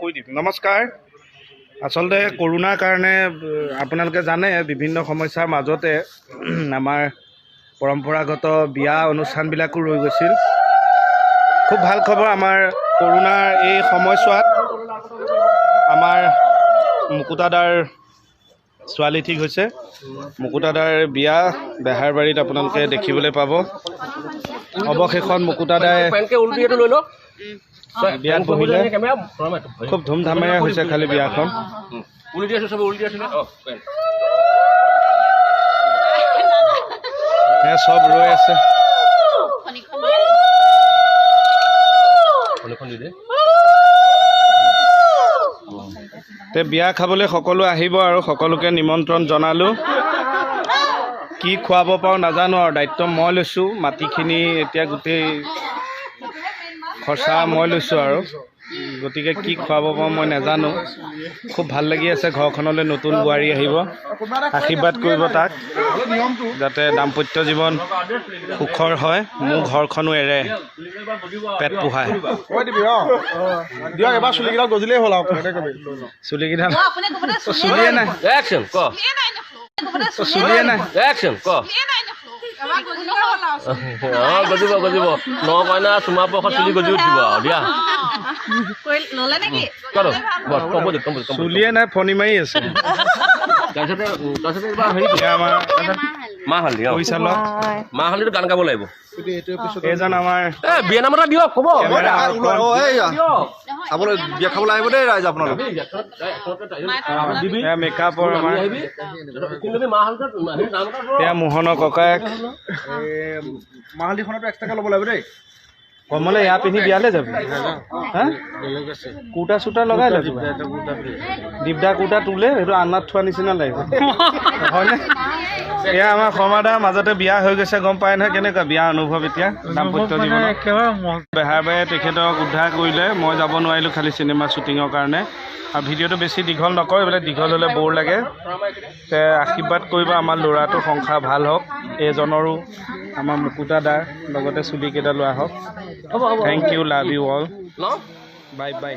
কৈ দিম। নমস্কাৰ। আচলতে কৰোনাৰ কাৰণে আপোনালোকে জানে বিভিন্ন সমস্যাৰ মাজতে আমাৰ পৰম্পৰাগত বিয়া অনুষ্ঠানবিলাকো ৰৈ গৈছিল। খুব ভাল খবৰ, আমাৰ কৰোনাৰ এই সময়ছোৱাত আমাৰ মুকুতাদাৰ ছোৱালী ঠিক হৈছে। মুকুতাদাৰ বিয়া বেহাৰবাৰীত আপোনালোকে দেখিবলৈ পাব। অৱশেষত মুকুতাদাই বিয়াত বহিলে। খুব ধুমধামেৰে হৈছে খালি বিয়াখন। চব ৰৈ আছে। বিয়া খাবলৈ সকলো আহিব আৰু সকলোকে নিমন্ত্ৰণ জনালোঁ। কি খুৱাব পাৰোঁ নাজানো আৰু, দায়িত্ব মই লৈছোঁ। মাটিখিনি এতিয়া গোটেই খৰচা মই লৈছোঁ আৰু, গতিকে কি খুৱাব পাৰোঁ মই নাজানো। খুব ভাল লাগি আছে। ঘৰখনলৈ নতুন বোৱাৰী আহিব, আশীৰ্বাদ কৰিব তাক যাতে দাম্পত্য জীৱন সুখৰ হয়, মোৰ ঘৰখনো এৰে, পেট পোহায়। চুলিকেইডাল চুলিয়ে নাই, চুলিয়ে নাই। গজিব গজিব নকইনা চুমা পখত চুলি গজি উঠিব দিয়া। চুলিয়ে নাই, ফণি মাৰি আছে। মাহ হালধি মাহ হালধিটো গান গাব লাগিব। এইজন আমাৰ বিয়া নাম এটা দিয়ক ক'ব। চাবলৈ বিয়া খাবলৈ আহিব দেই ৰাইজ আপোনালোক। মেকআপৰ আমাৰ এয়া মোহনৰ ককায়েক। মাহ হালধিখনতো এক্সট্ৰাকৈ ল'ব লাগিব দেই। কমলে এয়া পিন্ধি বিয়ালৈ যাবি? হা কুৰ্তা চুৰ্তা লগাই ল'বি। দীপদা কুৰ্তা তোলে, সেইটো আন্নাত থোৱা নিচিনা লাগিব হয়নে? এয়া আমাৰ শৰ্মাদাৰ মাজতে বিয়া হৈ গৈছে, গম পায় নহয় কেনেকুৱা বিয়া অনুভৱ এতিয়া দাম্পত্য জীৱনত। বেহাৰবাৰীয়ে তেখেতক উদ্ধাৰ কৰিলে। মই যাব নোৱাৰিলোঁ খালি চিনেমা শ্বুটিঙৰ কাৰণে। আৰু ভিডিঅ'টো বেছি দীঘল নকৰোঁ, এইবিলাক দীঘল হ'লে বৰ লাগে। আশীৰ্বাদ কৰিব আমাৰ ল'ৰাটো সংসাৰ ভাল হওক। এইজনৰো আমাৰ মুকুতাদাৰ লগতে চুলিকেইডালো আহক। Thank you, love you all, bye by.